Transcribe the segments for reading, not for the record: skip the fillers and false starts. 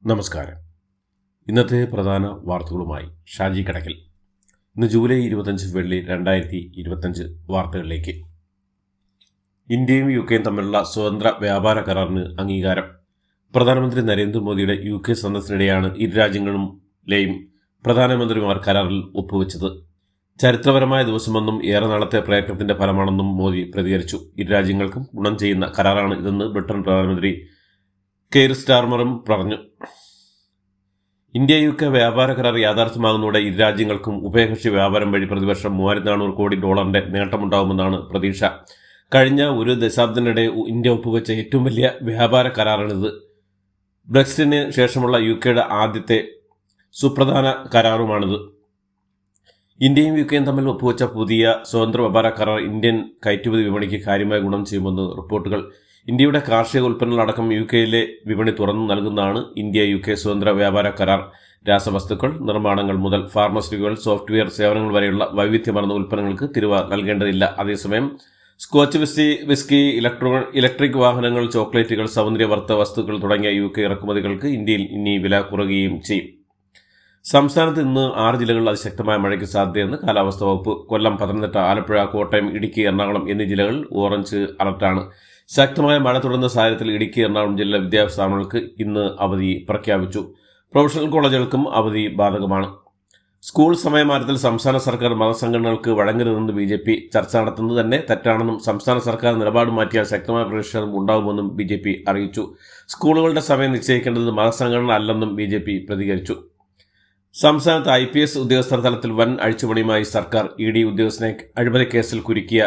നമസ്കാരം. ഇന്നത്തെ പ്രധാന വാർത്തകളുമായി ഷാജി കടക്കൽ. ഇന്ന് ജൂലൈ 25 വെള്ളി 2025 വാർത്തകളിലേക്ക്. ഇന്ത്യയും യുകെയും തമ്മിലുള്ള സ്വതന്ത്ര വ്യാപാര കരാറിന് അംഗീകാരം. പ്രധാനമന്ത്രി നരേന്ദ്രമോദിയുടെ യുകെ സന്ദർശനത്തിനിടെയാണ് ഇരു രാജ്യങ്ങളിലെയും പ്രധാനമന്ത്രിമാർ കരാറിൽ ഒപ്പുവെച്ചത്. ചരിത്രപരമായ ദിവസമെന്നും ഏറെ നാളത്തെ പ്രയത്നത്തിന്റെ ഫലമാണെന്നും മോദി പ്രതികരിച്ചു. ഇരു രാജ്യങ്ങൾക്കും ഗുണം ചെയ്യുന്ന കരാറാണ് ഇതെന്ന് ബ്രിട്ടൻ പ്രധാനമന്ത്രി കെയർ സ്റ്റാർമറും പറഞ്ഞു. ഇന്ത്യ യുകെ വ്യാപാര കരാർ യാഥാർത്ഥ്യമാകുന്നതോടെ ഇരു രാജ്യങ്ങൾക്കും ഉഭയകക്ഷി വ്യാപാരം വഴി പ്രതിവർഷം $3,400 കോടി നേട്ടമുണ്ടാകുമെന്നാണ് പ്രതീക്ഷ. കഴിഞ്ഞ ഒരു ദശാബ്ദത്തിനിടെ ഇന്ത്യ ഒപ്പുവെച്ച ഏറ്റവും വലിയ വ്യാപാര കരാറാണിത്. ബ്രെക്സിറ്റിന് ശേഷമുള്ള യുകെയുടെ ആദ്യത്തെ സുപ്രധാന കരാറുമാണിത്. ഇന്ത്യയും യുകെയും തമ്മിൽ ഒപ്പുവെച്ച പുതിയ സ്വതന്ത്ര വ്യാപാര കരാർ ഇന്ത്യൻ കയറ്റുമതി വിപണിക്ക് കാര്യമായ ഗുണം ചെയ്യുമെന്ന് റിപ്പോർട്ടുകൾ. ഇന്ത്യയുടെ കാർഷിക ഉൽപ്പന്നങ്ങളടക്കം യുകെയിലെ വിപണി തുറന്നു നൽകുന്നതാണ് ഇന്ത്യ യുകെ സ്വതന്ത്ര വ്യാപാര കരാർ. രാസവസ്തുക്കൾ, നിർമ്മാണങ്ങൾ മുതൽ ഫാർമസ്യൂട്ടിക്കൽ, സോഫ്റ്റ്വെയർ സേവനങ്ങൾ വരെയുള്ള വൈവിധ്യമാർന്ന ഉൽപ്പന്നങ്ങൾക്ക് തീരുവ നൽകേണ്ടതില്ല. അതേസമയം സ്കോച്ച് വിസ്കി, ഇലക്ട്രിക് വാഹനങ്ങൾ, ചോക്ലേറ്റുകൾ, സൗന്ദര്യവർദ്ധക വസ്തുക്കൾ തുടങ്ങിയ യുകെ ഇറക്കുമതികൾക്ക് ഇന്ത്യയിൽ ഇനി വില കുറയുകയും ചെയ്യും. സംസ്ഥാനത്ത് ഇന്ന് 6 ജില്ലകളിൽ അതിശക്തമായ മഴയ്ക്ക് സാധ്യതയെന്ന് കാലാവസ്ഥാ വകുപ്പ്. കൊല്ലം, പത്തനംതിട്ട, ആലപ്പുഴ, കോട്ടയം, ഇടുക്കി, എറണാകുളം എന്നീ ജില്ലകളിൽ ഓറഞ്ച് അലർട്ടാണ്. ശക്തമായ മഴ തുടരുന്ന സാഹചര്യത്തിൽ ഇടുക്കി, എറണാകുളം ജില്ലാ വിദ്യാഭ്യാസ സ്ഥാപനങ്ങൾക്ക് ഇന്ന് അവധി പ്രഖ്യാപിച്ചു. പ്രൊഫഷണൽ കോളേജുകൾക്കും അവധി ബാധകമാണ്. സ്കൂൾ സമയമാറ്റത്തിൽ സംസ്ഥാന സർക്കാർ മതസംഘടനകൾക്ക് വഴങ്ങരുതെന്ന് BJP. ചർച്ച നടത്തുന്നത് തന്നെ തെറ്റാണെന്നും സംസ്ഥാന സർക്കാർ നിലപാട് മാറ്റിയാൽ ശക്തമായ പ്രതിഷേധം ഉണ്ടാകുമെന്നും BJP അറിയിച്ചു. സ്കൂളുകളുടെ സമയം നിശ്ചയിക്കേണ്ടത് മതസംഘടന അല്ലെന്നും BJP പ്രതികരിച്ചു. സംസ്ഥാനത്ത് IPS ഉദ്യോഗസ്ഥർ തലത്തിൽ വൻ അഴിച്ചുപണിയുമായി സർക്കാർ. ED ഉദ്യോഗസ്ഥനെ അഴിമതി കേസിൽ കുരുക്കിയ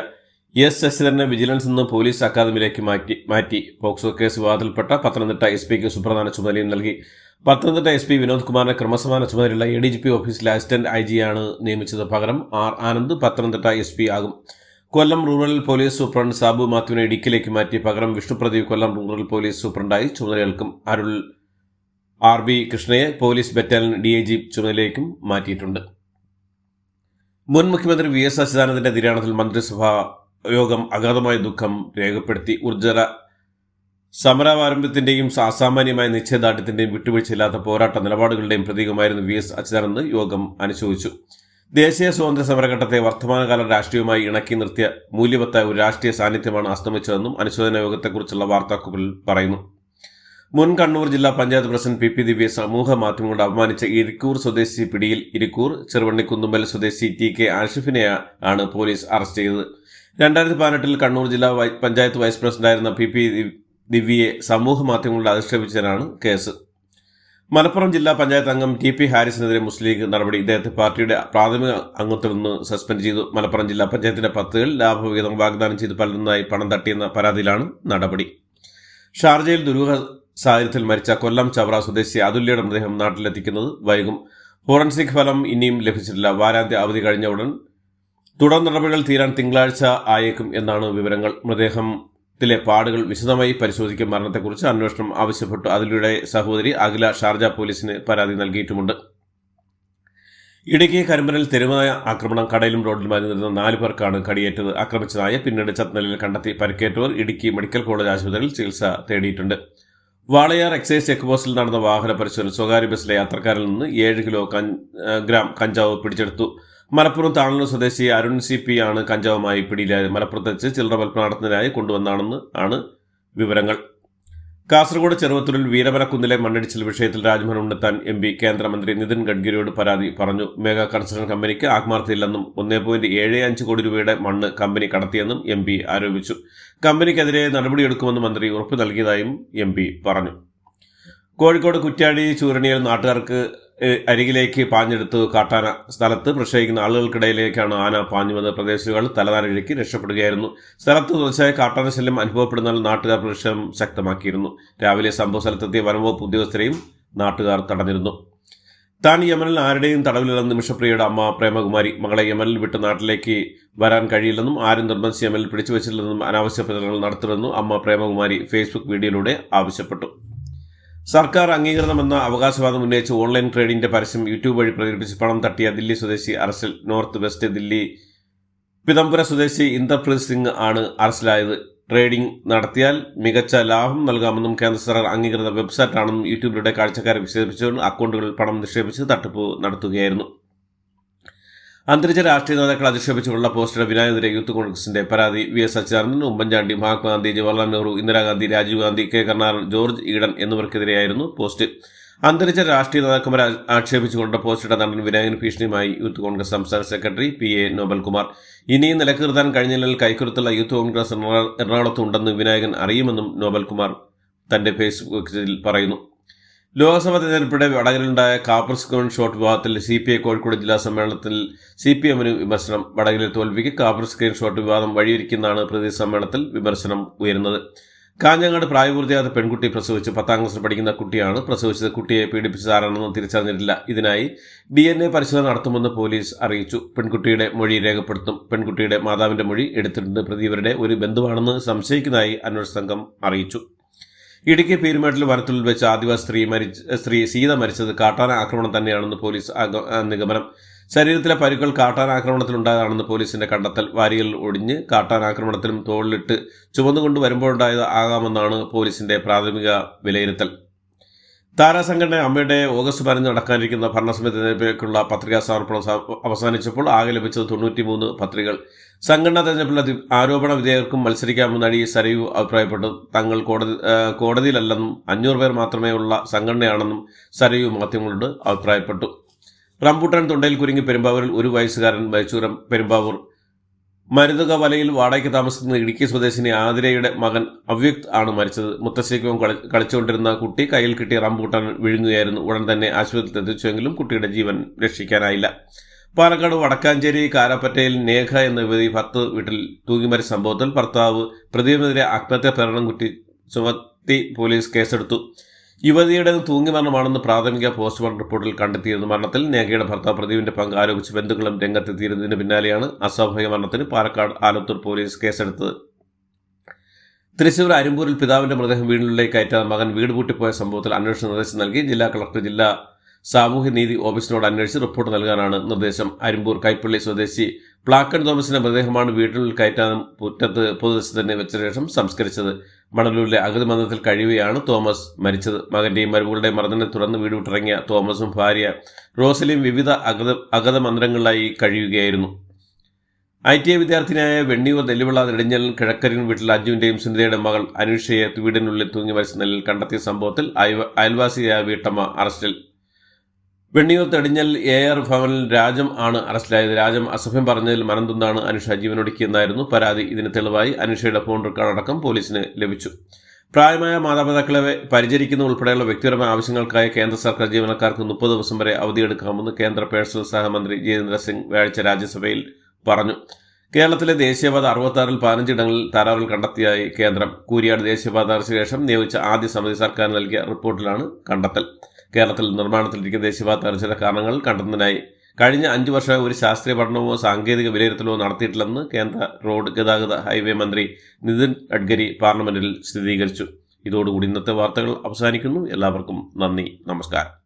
S. ശശിധരനെ വിജിലൻസ് നിന്ന് പോലീസ് അക്കാദമിയിലേക്ക് മാറ്റി. പോക്സോ കേസ് വിവാദത്തിൽപ്പെട്ട പത്തനംതിട്ട SPക്ക് സുപ്രധാന ചുമതലയും നൽകി. പത്തനംതിട്ട SP വിനോദ് കുമാറിനെ ക്രമസമാധാന ചുമതലയുള്ള ADGP ഓഫീസിലെ അസിസ്റ്റന്റ് IG-യാണ് നിയമിച്ചത്. പകരം R. ആനന്ദ് പത്തനംതിട്ട SP ആകും. കൊല്ലം റൂറൽ പോലീസ് സൂപ്രണ്ട് സാബു മാത്യുവിനെ ഇടുക്കിയിലേക്ക് മാറ്റി. പകരം വിഷ്ണുപ്രദീപ് കൊല്ലം റൂറൽ പോലീസ് സൂപ്രണ്ടായി ചുമതലയേൽക്കും. അരുൾ RB കൃഷ്ണയെ പോലീസ് ബറ്റാലിയൻ DIG ചുമതലയിലേക്കും മാറ്റിയിട്ടുണ്ട്. മുൻ മുഖ്യമന്ത്രി VS അച്യുതാനന്ദന്റെ നിര്യാണത്തിൽ മന്ത്രിസഭാ യോഗം അഗാധമായ ദുഃഖം രേഖപ്പെടുത്തി. ഊർജ്ജ സമരപാരമ്പര്യത്തിന്റെയും അസാമാന്യമായ നിശ്ചയദാർഢ്യത്തിന്റെയും വിട്ടുവീഴ്ചയില്ലാത്ത പോരാട്ട നിലപാടുകളുടെയും പ്രതീകമായിരുന്നു VS അച്യുതാനന്ദൻ യോഗം അനുശോചിച്ചു. ദേശീയ സ്വാതന്ത്ര്യ സമരഘട്ടത്തെ വർത്തമാനകാല രാഷ്ട്രീയവുമായി ഇണക്കി നിർത്തിയ മൂല്യവത്തായ ഒരു രാഷ്ട്രീയ സാന്നിധ്യമാണ് അസ്തമിച്ചതെന്നും അനുശോചന യോഗത്തെക്കുറിച്ചുള്ള വാർത്താക്കുറിപ്പിൽ പറയുന്നു. മുൻ കണ്ണൂർ ജില്ലാ പഞ്ചായത്ത് പ്രസിഡന്റ് PP ദിവ്യയെ സമൂഹ മാധ്യമങ്ങളോട് അപമാനിച്ച ഇരിക്കൂർ സ്വദേശി പിടിയിൽ. ഇരിക്കൂർ ചെറുവണ്ണിക്കുന്നുമ്പൽ സ്വദേശി TK ആഷിഫിനെയാണ് പോലീസ് അറസ്റ്റ് ചെയ്തത്. 2018 കണ്ണൂർ ജില്ലാ പഞ്ചായത്ത് വൈസ് പ്രസിഡന്റായിരുന്ന PP ദിവ്യയെ സമൂഹ മാധ്യമങ്ങളുടെ അധിക്ഷേപിച്ചതിനാണ് കേസ്. മലപ്പുറം ജില്ലാ പഞ്ചായത്ത് അംഗം TP ഹാരിസിനെതിരെ മുസ്ലിം ലീഗ് നടപടി. ഇദ്ദേഹത്തെ പാർട്ടിയുടെ പ്രാഥമിക അംഗത്വത്തിൽ നിന്ന് സസ്പെൻഡ് ചെയ്തു. മലപ്പുറം ജില്ലാ പഞ്ചായത്തിന്റെ പത്തുകൾ ലാഭവിഹിതം വാഗ്ദാനം ചെയ്ത് പലരുന്നായി പണം തട്ടിയെന്ന പരാതിയിലാണ് നടപടി. ഷാർജയിൽ ദുരൂഹ സാഹചര്യത്തിൽ മരിച്ച കൊല്ലം ചവറ സ്വദേശി അതുല്യയുടെ മൃതദേഹം നാട്ടിലെത്തിക്കുന്നത് വൈകും. ഫോറൻസിക് ഫലം ഇനിയും ലഭിച്ചിട്ടില്ല. വാരാന്ത്യ അവധി കഴിഞ്ഞ ഉടൻ തുടർ നടപടികൾ തീരാൻ തിങ്കളാഴ്ച ആയേക്കും എന്നാണ് വിവരങ്ങൾ. മൃതദേഹത്തിലെ പാടുകൾ വിശദമായി പരിശോധിക്കാൻ മരണത്തെക്കുറിച്ച് അന്വേഷണം ആവശ്യപ്പെട്ടു. അതുല്യയുടെ സഹോദരി അഖില ഷാർജ പോലീസിന് പരാതി നൽകിയിട്ടുമുണ്ട്. ഇടുക്കി കരിമ്പനിൽ തെരുവായ ആക്രമണം. കടയിലും റോഡിലുമായി നിന്നിരുന്ന 4 പേർക്കാണ് കടിയേറ്റത്. ആക്രമിച്ച നായ പിന്നീട് ചത്തനിലയിൽ കണ്ടെത്തി. പരിക്കേറ്റവർ ഇടുക്കി മെഡിക്കൽ കോളേജ് ആശുപത്രിയിൽ ചികിത്സ തേടിയിട്ടുണ്ട്. വാളയാർ എക്സൈസ് ചെക്ക് പോസ്റ്റിൽ നടന്ന വാഹന പരിശോധന. സ്വകാര്യ ബസ്സിലെ യാത്രക്കാരിൽ നിന്ന് 7 കിലോഗ്രാം കഞ്ചാവ് പിടിച്ചെടുത്തു. മലപ്പുറം താണൂർ സ്വദേശി അരുൺ CP ആണ് കഞ്ചാവുമായി പിടിയിലായത്. മലപ്പുറത്ത് വെച്ച് ചില്ലറ വിൽപ്പന നടത്തുന്നതിനായി കൊണ്ടുവന്നാണ് വിവരങ്ങൾ. കാസർഗോഡ് ചെറുവത്തൂരിൽ വീരമലക്കുന്നിലെ മണ്ണിടിച്ചിൽ വിഷയത്തിൽ രാജ്ഭവൻ ഉണ്ടെത്താൻ MP കേന്ദ്രമന്ത്രി നിതിൻ ഗഡ്കരിയോട് പരാതി പറഞ്ഞു. മെഗാ കൺസ്ട്രക്ഷൻ കമ്പനിക്ക് ആത്മാർത്ഥതയില്ലെന്നും 1.75 കോടി രൂപയുടെ മണ്ണ് കമ്പനി കടത്തിയെന്നും MP ആരോപിച്ചു. കമ്പനിക്കെതിരെ നടപടിയെടുക്കുമെന്ന് മന്ത്രി ഉറപ്പു നൽകിയതായും MP പറഞ്ഞു. കോഴിക്കോട് കുറ്റ്യാടി ചൂരണിയിൽ നാട്ടുകാർക്ക് അരികിലേക്ക് പാഞ്ഞെടുത്ത് കാട്ടാന. സ്ഥലത്ത് പ്രക്ഷയിക്കുന്ന ആളുകൾക്കിടയിലേക്കാണ് ആന പാഞ്ഞുവന്ന് പ്രദേശികൾ തലനാരിഴയ്ക്ക് രക്ഷപ്പെടുകയായിരുന്നു. സ്ഥലത്ത് തുടർച്ചയായ കാട്ടാന ശല്യം അനുഭവപ്പെടുന്നതിൽ നാട്ടുകാർ പ്രതിഷേധം ശക്തമാക്കിയിരുന്നു. രാവിലെ സംഭവ സ്ഥലത്തെത്തിയ വനംവകുപ്പ് ഉദ്യോഗസ്ഥരെയും നാട്ടുകാർ തടഞ്ഞിരുന്നു. താൻ യമനിൽ ആരുടെയും തടവിലില്ലെന്ന് നിമിഷപ്രിയയുടെ അമ്മ പ്രേമകുമാരി. മകളെ യമനിൽ വിട്ട് നാട്ടിലേക്ക് വരാൻ കഴിയില്ലെന്നും ആരും നിർബന്ധിച്ച് യമനിൽ പിടിച്ചുവച്ചില്ലെന്നും അനാവശ്യ പ്രചരണങ്ങൾ നടത്തരുതെന്നും അമ്മ പ്രേമകുമാരി ഫേസ്ബുക്ക് വീഡിയോയിലൂടെ ആവശ്യപ്പെട്ടു. സർക്കാർ അംഗീകൃതമെന്ന അവകാശവാദം ഉന്നയിച്ച് ഓൺലൈൻ ട്രേഡിംഗിന്റെ പരസ്യം യൂട്യൂബ് വഴി പ്രചരിപ്പിച്ച് പണം തട്ടിയ ദില്ലി സ്വദേശി അറസ്റ്റിൽ. നോർത്ത് വെസ്റ്റ് ദില്ലി പിതംപുര സ്വദേശി ഇന്ദർപ്രീത് സിംഗ് ആണ് അറസ്റ്റിലായത്. ട്രേഡിംഗ് നടത്തിയാൽ മികച്ച ലാഭം നൽകാമെന്നും കേന്ദ്ര സർക്കാർ അംഗീകൃത വെബ്സൈറ്റാണെന്നും യൂട്യൂബിലൂടെ കാഴ്ചക്കാരെ വിശദീകരിച്ചുകൊണ്ട് അക്കൗണ്ടുകളിൽ പണം നിക്ഷേപിച്ച് തട്ടിപ്പ് നടത്തുകയായിരുന്നു. അന്തരിച്ച രാഷ്ട്രീയ നേതാക്കളെ അധിക്ഷേപിച്ചുള്ള പോസ്റ്റിലെ വിനായകനെതിരെ യൂത്ത് കോൺഗ്രസിന്റെ പരാതി വി.എസ്. അച്യുതാനന്ദൻ, ഉമ്മൻചാണ്ടി, മഹാത്മാഗാന്ധി, ജവഹർലാൽ നെഹ്റു, ഇന്ദിരാഗാന്ധി, രാജീവ് ഗാന്ധി, കെ. കരുണാകരൻ, ജോർജ് ഈഡൻ എന്നിവർക്കെതിരെയായിരുന്നു പോസ്റ്റ്. അന്തരിച്ച രാഷ്ട്രീയ നേതാക്കന്മാരെ ആക്ഷേപിച്ചുകൊണ്ട് പോസ്റ്റിട്ട നടൻ വിനായകന് ഭീഷണിയുമായി യൂത്ത് കോൺഗ്രസ് സംസ്ഥാന സെക്രട്ടറി PA നോബൽകുമാർ. ഇനിയും നിലനിർത്താൻ കഴിഞ്ഞില്ലെങ്കിൽ കൈക്കരുത്തുള്ള യൂത്ത് കോൺഗ്രസ് എറണാകുളത്തുണ്ടെന്ന് വിനായകൻ അറിയുമെന്നും നോബൽകുമാർ തന്റെ ഫേസ്ബുക്കിൽ പറയുന്നു. ലോക്സഭാ തെരഞ്ഞെടുപ്പിടെ വടകരയിലുണ്ടായ കാപ്പർ സ്ക്രീൻ ഷോട്ട് വിവാദത്തിൽ CPI കോഴിക്കോട് ജില്ലാ സമ്മേളനത്തിൽ CPM-ന് വിമർശനം. വടകരയിലെ തോൽവിക്ക് കാപ്പർ സ്ക്രീൻ ഷോട്ട് വിവാദം വഴിയൊരുക്കുന്നതാണ് പ്രതി സമ്മേളനത്തിൽ വിമർശനം ഉയരുന്നത്. കാഞ്ഞങ്ങാട് പ്രായപൂർത്തിയാകാത്ത പെൺകുട്ടി പ്രസവിച്ച് 10ാം ക്ലാസ്സിൽ പഠിക്കുന്ന കുട്ടിയാണ് പ്രസവിച്ചത്. കുട്ടിയെ പീഡിപ്പിച്ചത് ആരാണെന്ന് തിരിച്ചറിഞ്ഞിട്ടില്ല. ഇതിനായി DNA പരിശോധന നടത്തുമെന്ന് പോലീസ് അറിയിച്ചു. പെൺകുട്ടിയുടെ മൊഴി രേഖപ്പെടുത്തും. പെൺകുട്ടിയുടെ മാതാവിന്റെ മൊഴി എടുത്തിട്ടുണ്ട്. പ്രതി ഇവരുടെ ഒരു ബന്ധുവാണെന്ന് സംശയിക്കുന്നതായി അന്വേഷണ സംഘം അറിയിച്ചു. ഇടുക്കി പീരുമേട്ടിൽ വനത്തിനുള്ളിൽ വെച്ച് ആദിവാസി സ്ത്രീ സീത മരിച്ചത് കാട്ടാന ആക്രമണം തന്നെയാണെന്ന് പോലീസ് നിഗമനം. ശരീരത്തിലെ പരിക്കുകൾ കാട്ടാന ആക്രമണത്തിലുണ്ടായതാണെന്ന് പോലീസിന്റെ കണ്ടെത്തൽ. വാരികളിൽ ഒടിഞ്ഞ് കാട്ടാന ആക്രമണത്തിലും തോളിലിട്ട് ചുമന്നുകൊണ്ട് വരുമ്പോഴുണ്ടായത് ആകാമെന്നാണ് പോലീസിന്റെ പ്രാഥമിക വിലയിരുത്തൽ. താരാസംഘടന അമ്മയുടെ ഓഗസ്റ്റ് 15 നടക്കാനിരിക്കുന്ന ഭരണസമിതി തെരഞ്ഞെടുപ്പിലേക്കുള്ള പത്രികാ സമർപ്പണം അവസാനിച്ചപ്പോൾ ആകെ ലഭിച്ചത് 93 പത്രികകൾ. സംഘടനാ തെരഞ്ഞെടുപ്പിലെ ആരോപണ വിധേയർക്കും മത്സരിക്കാമെന്ന് നടി സരയു അഭിപ്രായപ്പെട്ടു. തങ്ങൾ കോടതിയിലല്ലെന്നും 500 പേർ മാത്രമേ ഉള്ള സംഘടനയാണെന്നും സരയു മാധ്യമങ്ങളോട് അഭിപ്രായപ്പെട്ടു. റംബൂട്ടാൻ തൊണ്ടയിൽ കുരുങ്ങി പെരുമ്പാവൂരിൽ 1 വയസ്സുകാരൻ മരിച്ചു. പെരുമ്പാവൂർ മരുതുക വലയിൽ വാടകയ്ക്ക് താമസിക്കുന്ന ഇടുക്കി സ്വദേശിനി ആതിരയുടെ മകൻ അവ്യക്ത് ആണ് മരിച്ചത്. മുത്തശ്ശിക്കും കളിച്ചുകൊണ്ടിരുന്ന കുട്ടി കയ്യിൽ കിട്ടിയ റംബൂട്ടാൻ വിഴുങ്ങുകയായിരുന്നു. ഉടൻ തന്നെ ആശുപത്രിയിൽ എത്തിച്ചുവെങ്കിലും കുട്ടിയുടെ ജീവൻ രക്ഷിക്കാനായില്ല. പാലക്കാട് വടക്കാഞ്ചേരി കാരാപ്പറ്റയിൽ നേഘ എന്ന യുവതി 10 വീട്ടിൽ തൂങ്ങിമരിച്ച സംഭവത്തിൽ ഭർത്താവ് പ്രദീപിനെതിരെ ആത്മഹത്യാ പ്രേരണം കുറ്റി ചുമത്തി പോലീസ് കേസെടുത്തു. യുവതിയുടെ തൂങ്ങിമരണമാണെന്ന് പ്രാഥമിക പോസ്റ്റ്മോർട്ടം റിപ്പോർട്ടിൽ കണ്ടെത്തിയിരുന്നു. മരണത്തിൽ നേഘയുടെ ഭർത്താവ് പ്രദീപിന്റെ പങ്ക് ആരോപിച്ച് ബന്ധുക്കളും രംഗത്തെത്തിയിരുന്നതിന് പിന്നാലെയാണ് അസ്വാഭാവിക മരണത്തിന് പാലക്കാട് ആലത്തൂർ പോലീസ് കേസെടുത്തത്. തൃശൂർ അരുമ്പൂരിൽ പിതാവിന്റെ മൃതദേഹം വീടിനുള്ളിലേക്ക് കയറ്റാതെ മകൻ വീട് പൂട്ടിപ്പോയ സംഭവത്തിൽ അന്വേഷണ നിർദ്ദേശം നൽകി ജില്ലാ കളക്ടർ ജില്ലാ സാമൂഹ്യനീതി ഓഫീസിനോട് അന്വേഷിച്ച് റിപ്പോർട്ട് നൽകാനാണ് നിർദ്ദേശം. അരുമ്പൂർ കൈപ്പള്ളി സ്വദേശി പ്ലാക്കൻ തോമസിന്റെ മൃതദേഹമാണ് വീടിനുള്ളിൽ കയറ്റാനും മുറ്റത്ത് പൊതുദർശനത്തിന് വെച്ച ശേഷം സംസ്കരിച്ചത്. മണലൂരിലെ അഗതി മന്ദിരത്തിൽ കഴിയുകയാണ് തോമസ് മരിച്ചത്. മകന്റെയും മരുമകളുടെയും മർദ്ദനെ തുടർന്ന് വീട് വിട്ടിറങ്ങിയ തോമസും ഭാര്യ റോസലിയും വിവിധ അഗത മന്ദിരങ്ങളിലായി കഴിയുകയായിരുന്നു. ITI വിദ്യാർത്ഥിനിയായ വെണ്ണിയൂർ നെല്ലിവിള നെടുഞ്ഞൽ കിഴക്കരിൻ വീട്ടിൽ അഞ്ജുവിന്റെയും സുനിതയുടെ മകൾ അനുഷയെ വീടിനുള്ളിൽ തൂങ്ങി മരിച്ച നിലയിൽ കണ്ടെത്തിയ സംഭവത്തിൽ അയൽവാസിയായ വീട്ടമ്മ അറസ്റ്റിൽ. വെണ്ണിയൂർ തെടിഞ്ഞൽ AR ഭവനിൽ രാജം ആണ് അറസ്റ്റിലായത്. രാജം അസഭ്യം പറഞ്ഞതിൽ മനംതുന്നാണ് അനുഷ ജീവനൊടുക്കിയെന്നായിരുന്നു പരാതി. ഇതിന് തെളിവായി അനുഷയുടെ ഫോൺ റെക്കോർഡ് അടക്കം പോലീസിന് ലഭിച്ചു. പ്രായമായ മാതാപിതാക്കളെ പരിചരിക്കുന്ന ഉൾപ്പെടെയുള്ള വ്യക്തിപരമായ ആവശ്യങ്ങൾക്കായി കേന്ദ്ര സർക്കാർ ജീവനക്കാർക്ക് 30 ദിവസം വരെ അവധിയെടുക്കാമെന്ന് കേന്ദ്ര പേഴ്സണൽ സഹമന്ത്രി ജിതേന്ദ്ര സിംഗ് വ്യാഴാഴ്ച രാജ്യസഭയിൽ പറഞ്ഞു. കേരളത്തിലെ ദേശീയപാത 66-ൽ 15 ഇടങ്ങളിൽ തകരാറുകൾ കണ്ടെത്തിയതായി കേന്ദ്രം. കൂരിയാട് ദേശീയപാത ശേഷം നിയോഗിച്ച ആദ്യ സമിതി സർക്കാർ നൽകിയ റിപ്പോർട്ടിലാണ് കണ്ടെത്തൽ. കേരളത്തിൽ നിർമ്മാണത്തിലിരിക്കുന്ന ദേശീയപാത തകർച്ചയുടെ കാരണങ്ങൾ കണ്ടെത്തുന്നതിനായി കഴിഞ്ഞ 5 വർഷമായി ഒരു ശാസ്ത്രീയ പഠനമോ സാങ്കേതിക വിലയിരുത്തലോ നടത്തിയിട്ടില്ലെന്ന് കേന്ദ്ര റോഡ് ഗതാഗത ഹൈവേ മന്ത്രി നിതിൻ ഗഡ്കരി പാർലമെന്റിൽ സ്ഥിരീകരിച്ചു. ഇതോടുകൂടി ഇന്നത്തെ വാർത്തകൾ അവസാനിക്കുന്നു. എല്ലാവർക്കും നന്ദി, നമസ്കാരം.